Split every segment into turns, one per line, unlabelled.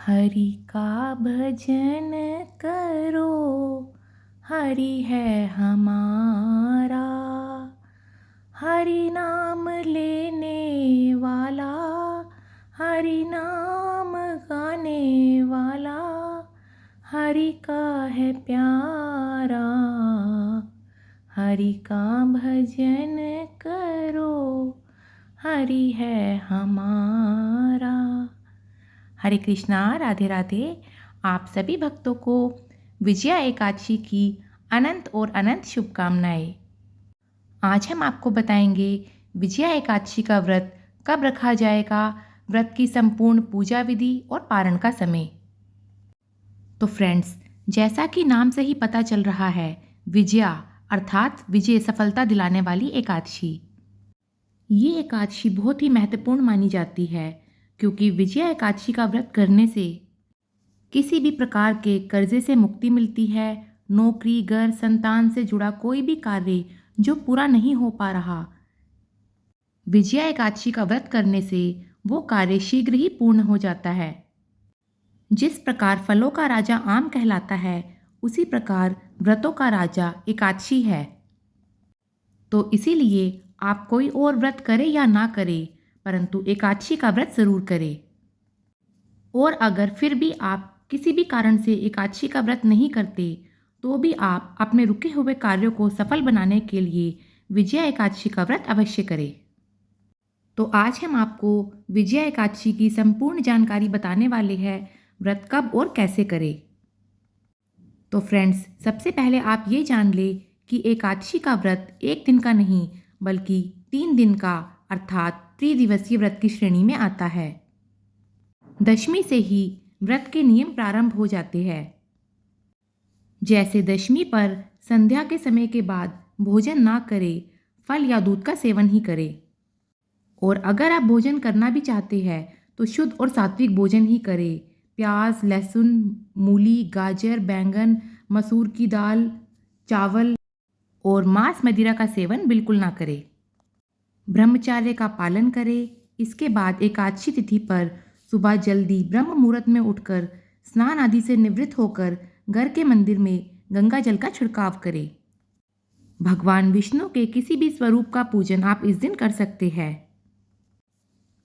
हरि का भजन करो, हरि है हमारा। हरि नाम लेने वाला, हरि नाम गाने वाला, हरि का है प्यारा। हरि का भजन करो, हरि है हमारा। हरे कृष्णा, राधे राधे। आप सभी भक्तों को विजया एकादशी की अनंत और अनंत शुभकामनाएं। आज हम आपको बताएंगे विजया एकादशी का व्रत कब रखा जाएगा, व्रत की संपूर्ण पूजा विधि और पारण का समय। तो फ्रेंड्स, जैसा कि नाम से ही पता चल रहा है, विजया अर्थात विजय, सफलता दिलाने वाली एकादशी। ये एकादशी बहुत ही महत्वपूर्ण मानी जाती है क्योंकि विजया एकादशी का व्रत करने से किसी भी प्रकार के कर्जे से मुक्ति मिलती है। नौकरी, घर, संतान से जुड़ा कोई भी कार्य जो पूरा नहीं हो पा रहा, विजया एकादशी का व्रत करने से वो कार्य शीघ्र ही पूर्ण हो जाता है। जिस प्रकार फलों का राजा आम कहलाता है, उसी प्रकार व्रतों का राजा एकादशी है। तो इसीलिए आप कोई और व्रत करें या ना करें, परंतु एकादशी का व्रत जरूर करें। और अगर फिर भी आप किसी भी कारण से एकादशी का व्रत नहीं करते, तो भी आप अपने रुके हुए कार्यों को सफल बनाने के लिए विजया एकादशी का व्रत अवश्य करें। तो आज हम आपको विजया एकादशी की संपूर्ण जानकारी बताने वाले हैं, व्रत कब और कैसे करें। तो फ्रेंड्स, सबसे पहले आप ये जान लें कि एकादशी का व्रत एक दिन का नहीं बल्कि 3 दिन का अर्थात त्रिदिवसीय व्रत की श्रेणी में आता है। दशमी से ही व्रत के नियम प्रारंभ हो जाते हैं। जैसे दशमी पर संध्या के समय के बाद भोजन ना करें, फल या दूध का सेवन ही करें। और अगर आप भोजन करना भी चाहते हैं तो शुद्ध और सात्विक भोजन ही करें। प्याज, लहसुन, मूली, गाजर, बैंगन, मसूर की दाल, चावल और मांस मदिरा का सेवन बिल्कुल ना करें। ब्रह्मचर्य का पालन करें। इसके बाद एकादशी तिथि पर सुबह जल्दी ब्रह्म मुहूर्त में उठकर स्नान आदि से निवृत्त होकर घर के मंदिर में गंगा जल का छिड़काव करें। भगवान विष्णु के किसी भी स्वरूप का पूजन आप इस दिन कर सकते हैं।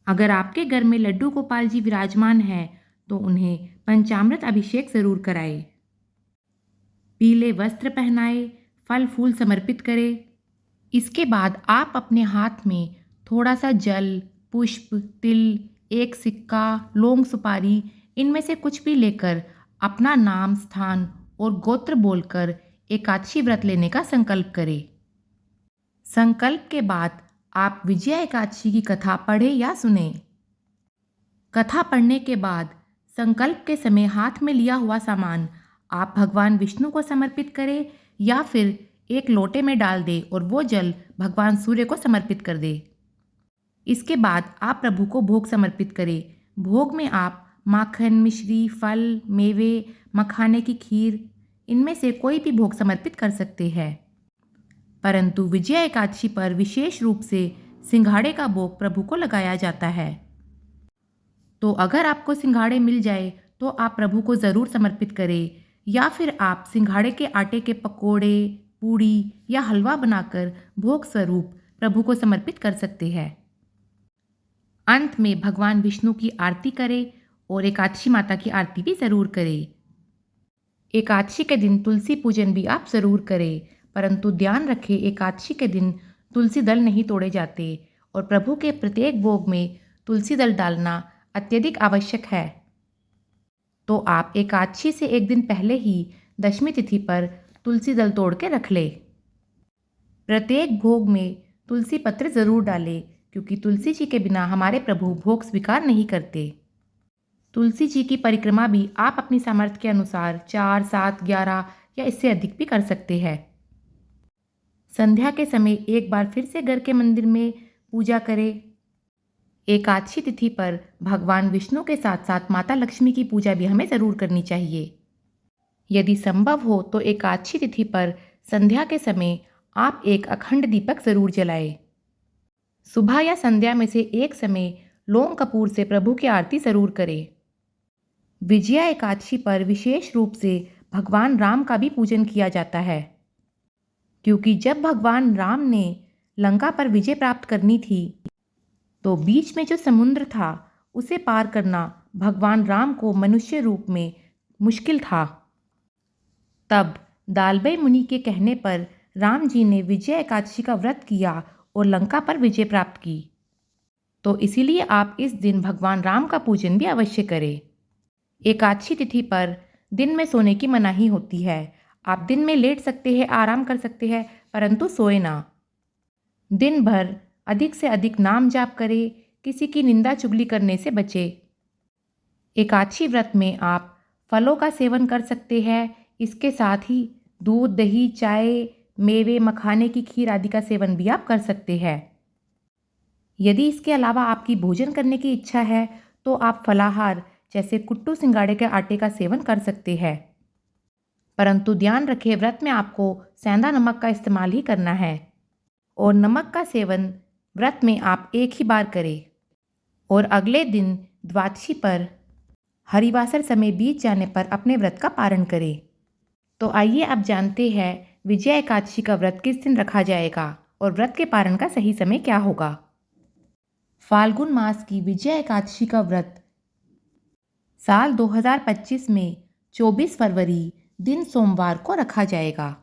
अगर आपके घर में लड्डू गोपाल जी विराजमान हैं तो उन्हें पंचामृत अभिषेक जरूर कराएं। पीले वस्त्र पहनाए, फल फूल समर्पित करें। इसके बाद आप अपने हाथ में थोड़ा सा जल, पुष्प, तिल, एक सिक्का, लौंग, सुपारी, इनमें से कुछ भी लेकर अपना नाम, स्थान और गोत्र बोलकर एकादशी व्रत लेने का संकल्प करें। संकल्प के बाद आप विजया एकादशी की कथा पढ़ें या सुने। कथा पढ़ने के बाद संकल्प के समय हाथ में लिया हुआ सामान आप भगवान विष्णु को समर्पित करें या फिर एक लोटे में डाल दें और वो जल भगवान सूर्य को समर्पित कर दें। इसके बाद आप प्रभु को भोग समर्पित करें। भोग में आप माखन, मिश्री, फल, मेवे, मखाने की खीर, इनमें से कोई भी भोग समर्पित कर सकते हैं। परंतु विजया एकादशी पर विशेष रूप से सिंघाड़े का भोग प्रभु को लगाया जाता है। तो अगर आपको सिंघाड़े मिल जाए तो आप प्रभु को ज़रूर समर्पित करें, या फिर आप सिंघाड़े के आटे के पकोड़े, पूड़ी या हलवा बनाकर भोग स्वरूप प्रभु को समर्पित कर सकते हैं। अंत में भगवान विष्णु की आरती करें और एकादशी माता की आरती भी ज़रूर करें। एकादशी के दिन तुलसी पूजन भी आप ज़रूर करें, परंतु ध्यान रखें एकादशी के दिन तुलसी दल नहीं तोड़े जाते और प्रभु के प्रत्येक भोग में तुलसी दल डालना अत्यधिक आवश्यक है। तो आप एकादशी से एक दिन पहले ही दशमी तिथि पर तुलसी दल तोड़ के रख ले। प्रत्येक भोग में तुलसी पत्र जरूर डालें क्योंकि तुलसी जी के बिना हमारे प्रभु भोग स्वीकार नहीं करते। तुलसी जी की परिक्रमा भी आप अपनी सामर्थ्य के अनुसार 4, 7, 11 या इससे अधिक भी कर सकते हैं। संध्या के समय एक बार फिर से घर के मंदिर में पूजा करें। एकादशी तिथि पर भगवान विष्णु के साथ साथ माता लक्ष्मी की पूजा भी हमें ज़रूर करनी चाहिए। यदि संभव हो तो एकादशी तिथि पर संध्या के समय आप एक अखंड दीपक ज़रूर जलाएं। सुबह या संध्या में से एक समय लौंग कपूर से प्रभु की आरती ज़रूर करें। विजया एकादशी पर विशेष रूप से भगवान राम का भी पूजन किया जाता है, क्योंकि जब भगवान राम ने लंका पर विजय प्राप्त करनी थी तो बीच में जो समुद्र था उसे पार करना भगवान राम को मनुष्य रूप में मुश्किल था। तब दालबई मुनि के कहने पर राम जी ने विजय एकादशी का व्रत किया और लंका पर विजय प्राप्त की। तो इसीलिए आप इस दिन भगवान राम का पूजन भी अवश्य करें। एकादशी तिथि पर दिन में सोने की मनाही होती है। आप दिन में लेट सकते हैं, आराम कर सकते हैं, परंतु सोए ना। दिन भर अधिक से अधिक नाम जाप करें, किसी की निंदा चुगली करने से बचें। एकादशी व्रत में आप फलों का सेवन कर सकते हैं। इसके साथ ही दूध, दही, चाय, मेवे, मखाने की खीर आदि का सेवन भी आप कर सकते हैं। यदि इसके अलावा आपकी भोजन करने की इच्छा है तो आप फलाहार जैसे कुट्टू सिंगाड़े के आटे का सेवन कर सकते हैं, परंतु ध्यान रखें व्रत में आपको सेंधा नमक का इस्तेमाल ही करना है और नमक का सेवन व्रत में आप एक ही बार करें और अगले दिन द्वादशी पर हरिवासर समय बीत जाने पर अपने व्रत का पारण करें। तो आइए अब जानते हैं विजया एकादशी का व्रत किस दिन रखा जाएगा और व्रत के पारण का सही समय क्या होगा। फाल्गुन मास की विजया एकादशी का व्रत साल 2025 में 24 फरवरी दिन सोमवार को रखा जाएगा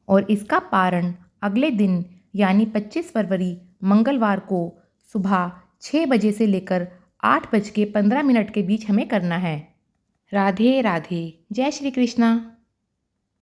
और इसका पारण अगले दिन यानी 25 फरवरी मंगलवार को सुबह 6 बजे से लेकर 8:15 के बीच हमें करना है। राधे राधे। जय श्री कृष्णा।